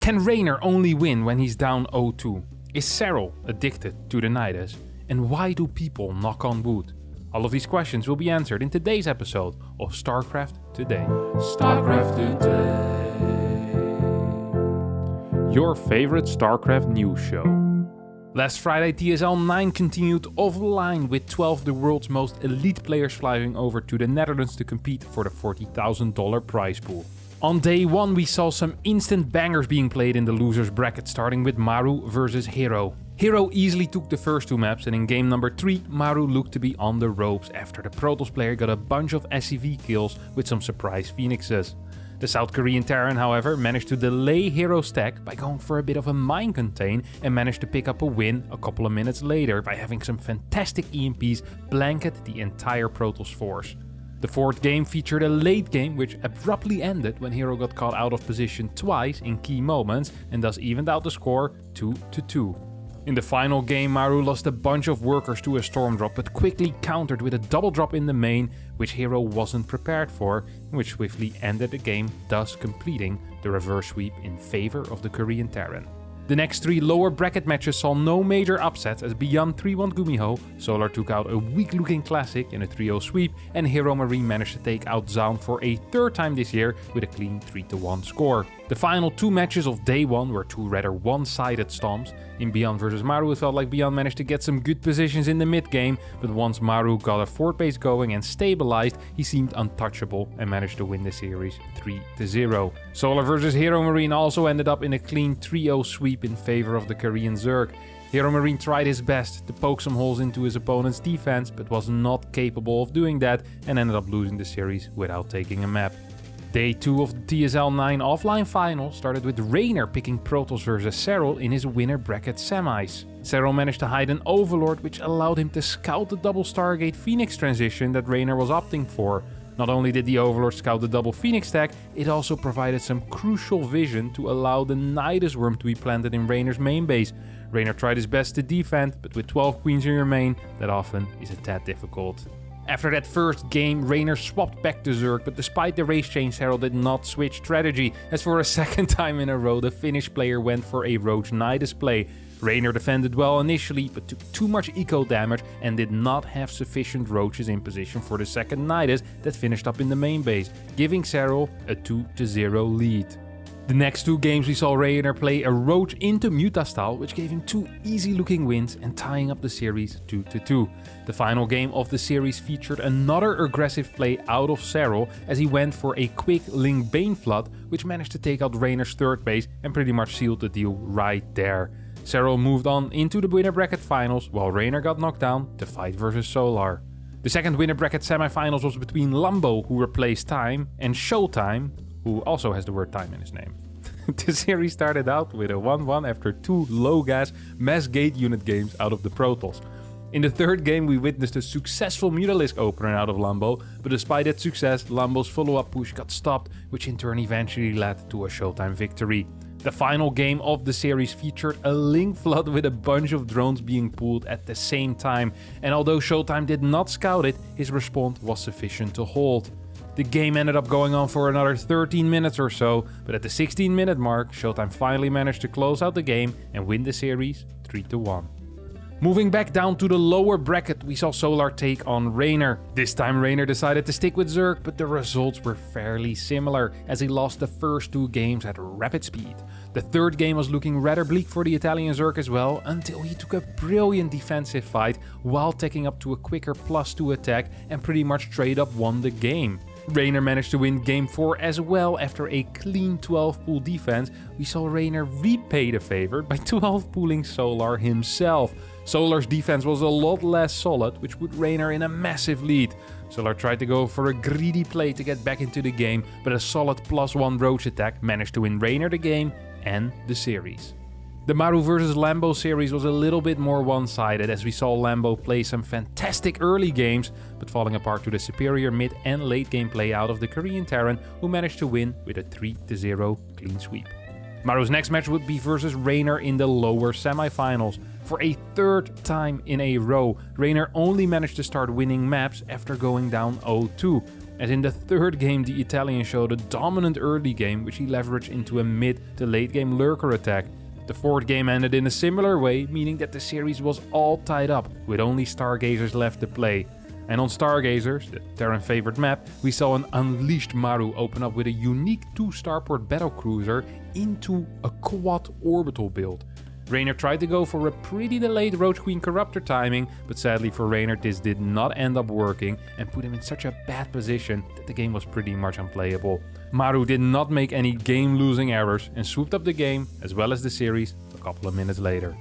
Can Rainer only win when he's down 0-2? Is Serral addicted to the Nidus? And why do people knock on wood? All of these questions will be answered in today's episode of StarCraft Today. StarCraft Today. Your favorite StarCraft news show. Last Friday, TSL 9 continued offline with 12 of the world's most elite players flying over to the Netherlands to compete for the $40,000 prize pool. On day 1 we saw some instant bangers being played in the losers bracket, starting with Maru versus Hero. Hero easily took the first 2 maps, and in game number 3 Maru looked to be on the ropes after the Protoss player got a bunch of SCV kills with some surprise phoenixes. The South Korean Terran, however, managed to delay Hero's stack by going for a bit of a mine contain and managed to pick up a win a couple of minutes later by having some fantastic EMPs blanket the entire Protoss force. The 4th game featured a late game which abruptly ended when Hero got caught out of position twice in key moments and thus evened out the score 2-2. In the final game, Maru lost a bunch of workers to a storm drop but quickly countered with a double drop in the main, which Hero wasn't prepared for, which swiftly ended the game, thus completing the reverse sweep in favor of the Korean Terran. The next 3 lower bracket matches saw no major upsets as Beyond 3-1 Gumiho, Solar took out a weak-looking Classic in a 3-0 sweep, and Hero Marine managed to take out Zaun for a 3rd time this year with a clean 3-1 score. The final 2 matches of day 1 were 2 rather one-sided stomps. In Beyond vs Maru, it felt like Beyond managed to get some good positions in the mid-game, but once Maru got a fort base going and stabilized, he seemed untouchable and managed to win the series 3-0. Solar vs Hero Marine also ended up in a clean 3-0 sweep in favor of the Korean Zerg. Hero Marine tried his best to poke some holes into his opponent's defense, but was not capable of doing that and ended up losing the series without taking a map. Day 2 of the TSL 9 offline final started with Rainer picking Protoss vs Serral in his winner bracket semis. Serral managed to hide an Overlord, which allowed him to scout the double Stargate Phoenix transition that Rainer was opting for. Not only did the Overlord scout the double Phoenix stack, it also provided some crucial vision to allow the Nidus Worm to be planted in Rainer's main base. Rainer tried his best to defend, but with 12 queens in your main, that often is a tad difficult. After that first game, Rainer swapped back to Zerg, but despite the race change, Serral did not switch strategy, as for a 2nd time in a row the Finnish player went for a Roach Nidus play. Rainer defended well initially, but took too much eco damage and did not have sufficient Roaches in position for the 2nd Nidus that finished up in the main base, giving Serral a 2-0 lead. The next 2 games we saw Rainer play a Roach into Mutastal, which gave him 2 easy looking wins and tying up the series 2-2. The final game of the series featured another aggressive play out of Serral as he went for a quick Ling Bane Flood, which managed to take out Rainer's 3rd base and pretty much sealed the deal right there. Serral moved on into the winner bracket finals while Rainer got knocked down to fight versus Solar. The 2nd winner bracket semifinals was between Lambo, who replaced Time, and Showtime, who also has the word time in his name. The series started out with a 1-1 after 2 low-gas mass gate unit games out of the Protoss. In the 3rd game we witnessed a successful Mutalisk opener out of Lambo, but despite that success, Lambo's follow-up push got stopped, which in turn eventually led to a Showtime victory. The final game of the series featured a Link Flood with a bunch of drones being pulled at the same time, and although Showtime did not scout it, his response was sufficient to hold. The game ended up going on for another 13 minutes or so, but at the 16-minute mark, Showtime finally managed to close out the game and win the series 3-1. Moving back down to the lower bracket, we saw Solar take on Rainer. This time Rainer decided to stick with Zerg, but the results were fairly similar, as he lost the first 2 games at rapid speed. The 3rd game was looking rather bleak for the Italian Zerg as well, until he took a brilliant defensive fight while taking up to a quicker +2 attack and pretty much straight up won the game. Rainer managed to win game 4 as well. After a clean 12 pool defense, we saw Rainer repay the favor by 12 pooling Solar himself. Solar's defense was a lot less solid, which put Rainer in a massive lead. Solar tried to go for a greedy play to get back into the game, but a solid +1 Roach attack managed to win Rainer the game and the series. The Maru vs Lambo series was a little bit more one-sided, as we saw Lambo play some fantastic early games, but falling apart to the superior mid and late game play out of the Korean Terran, who managed to win with a 3-0 clean sweep. Maru's next match would be versus Rainer in the lower semifinals. For a 3rd time in a row, Rainer only managed to start winning maps after going down 0-2. as in the third game the Italian showed a dominant early game which he leveraged into a mid to late game lurker attack. The fourth game ended in a similar way, meaning that the series was all tied up, with only Stargazers left to play. And on Stargazers, the Terran favorite map, we saw an unleashed Maru open up with a unique 2-starport battlecruiser into a quad orbital build. Raynor tried to go for a pretty delayed Roach Queen Corruptor timing, but sadly for Raynor this did not end up working and put him in such a bad position that the game was pretty much unplayable. Maru did not make any game-losing errors and swooped up the game, as well as the series, a couple of minutes later.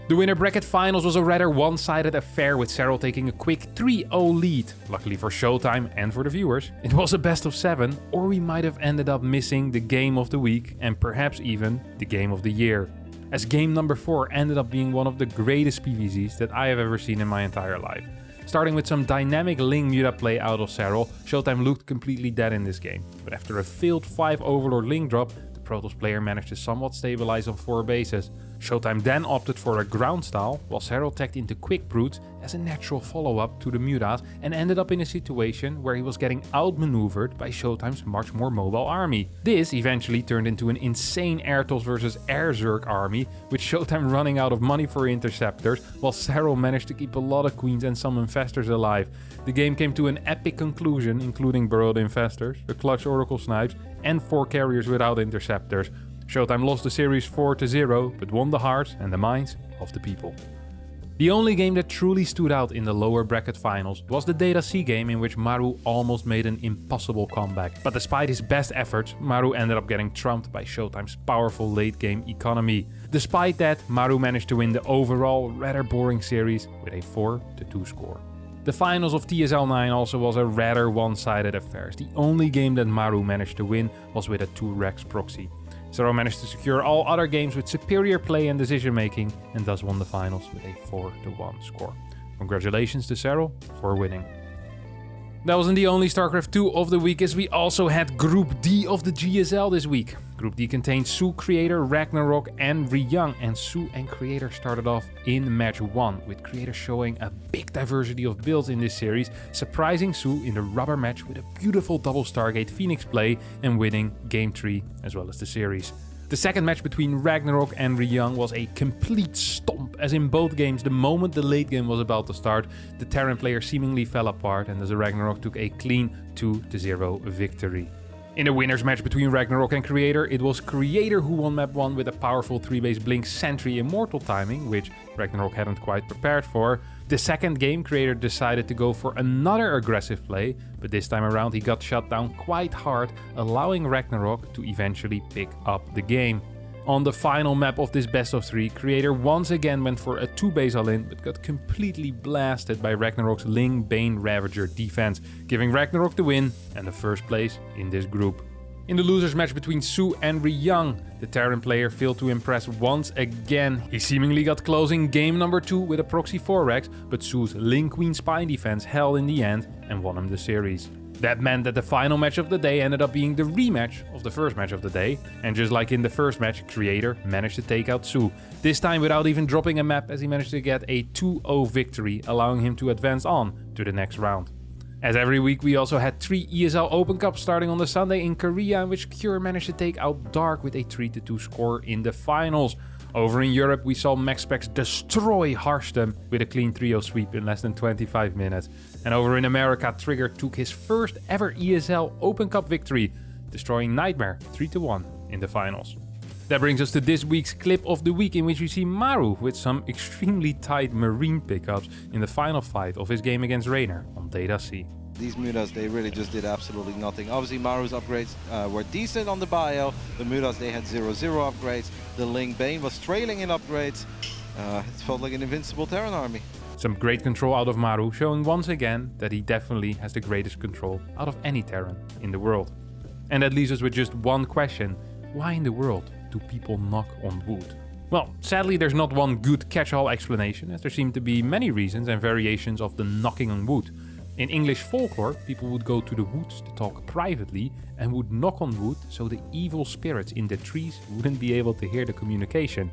The winner bracket finals was a rather one-sided affair, with Serral taking a quick 3-0 lead. Luckily for Showtime and for the viewers, it was a best of 7, or we might have ended up missing the game of the week and perhaps even the game of the year, as game number 4 ended up being one of the greatest PvZs that I have ever seen in my entire life. Starting with some dynamic Ling Muta play out of Serral, Showtime looked completely dead in this game, but after a failed 5 Overlord Ling drop, the Protoss player managed to somewhat stabilize on 4 bases. Showtime then opted for a ground style, while Serral tagged into quick brutes as a natural follow-up to the Mutas and ended up in a situation where he was getting outmaneuvered by Showtime's much more mobile army. This eventually turned into an insane Airtos versus Air Zerg army, with Showtime running out of money for interceptors, while Serral managed to keep a lot of queens and some infestors alive. The game came to an epic conclusion, including burrowed infestors, a clutch Oracle snipes, and 4 carriers without interceptors. Showtime lost the series 4-0, but won the hearts and the minds of the people. The only game that truly stood out in the lower bracket finals was the Data C game, in which Maru almost made an impossible comeback. But despite his best efforts, Maru ended up getting trumped by Showtime's powerful late game economy. Despite that, Maru managed to win the overall rather boring series with a 4-2 score. The finals of TSL 9 also was a rather one-sided affair. The only game that Maru managed to win was with a 2-Rex proxy. Serral managed to secure all other games with superior play and decision making, and thus won the finals with a 4-1 score. Congratulations to Serral for winning. That wasn't the only StarCraft 2 of the week, as we also had Group D of the GSL this week. Group D contained Su, Creator, Ragnarok and Ryung, and Su and Creator started off in match 1, with Creator showing a big diversity of builds in this series, surprising Su in the rubber match with a beautiful double Stargate Phoenix play and winning Game 3 as well as the series. The second match between Ragnarok and Ryung was a complete stomp, as in both games, the moment the late game was about to start, the Terran player seemingly fell apart and the Ragnarok took a clean 2-0 victory. In the winners match between Ragnarok and Creator, it was Creator who won map 1 with a powerful 3-base Blink Sentry Immortal timing, which Ragnarok hadn't quite prepared for. The second game, Creator decided to go for another aggressive play, but this time around he got shut down quite hard, allowing Ragnarok to eventually pick up the game. On the final map of this best of 3, Creator once again went for a 2-base all-in, but got completely blasted by Ragnarok's Ling Bane Ravager defense, giving Ragnarok the win and the first place in this group. In the losers match between Su and Ryung, the Terran player failed to impress once again. He seemingly got close in game number 2 with a proxy 4Rex, but Su's Ling Queen Spine defense held in the end and won him the series. That meant that the final match of the day ended up being the rematch of the first match of the day, and just like in the first match, Creator managed to take out Su, this time without even dropping a map, as he managed to get a 2-0 victory, allowing him to advance on to the next round. As every week, we also had 3 ESL Open Cups starting on the Sunday in Korea, in which Cure managed to take out Dark with a 3-2 score in the finals. Over in Europe, we saw MaxSpecs destroy Harstem with a clean 3-0 sweep in less than 25 minutes. And over in America, Trigger took his first ever ESL Open Cup victory, destroying Nightmare 3-1 in the finals. That brings us to this week's clip of the week, in which we see Maru with some extremely tight Marine pickups in the final fight of his game against Raynor on Data C. These Mutas, they really just did absolutely nothing. Obviously, Maru's upgrades were decent on the bio. The Mutas, they had 0-0 upgrades. The Ling Bane was trailing in upgrades. It felt like an invincible Terran army. Some great control out of Maru, showing once again that he definitely has the greatest control out of any Terran in the world. And that leaves us with just one question. Why in the world do people knock on wood? Well, sadly there's not one good catch-all explanation, as there seem to be many reasons and variations of the knocking on wood. In English folklore, people would go to the woods to talk privately and would knock on wood so the evil spirits in the trees wouldn't be able to hear the communication.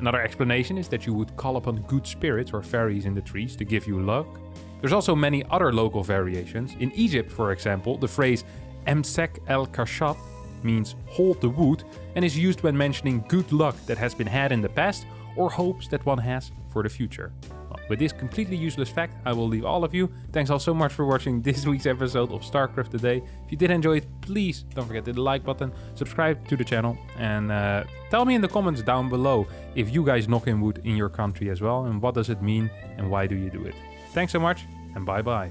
Another explanation is that you would call upon good spirits or fairies in the trees to give you luck. There's also many other local variations. In Egypt, for example, the phrase Emsek el Kashab means hold the wood and is used when mentioning good luck that has been had in the past or hopes that one has for the future. Well, with this completely useless fact, I will leave all of you. Thanks all so much for watching this week's episode of StarCraft Today. If you did enjoy it, please don't forget to hit the like button, subscribe to the channel, and tell me in the comments down below if you guys knock in wood in your country as well, and what does it mean and why do you do it. Thanks so much, and bye bye.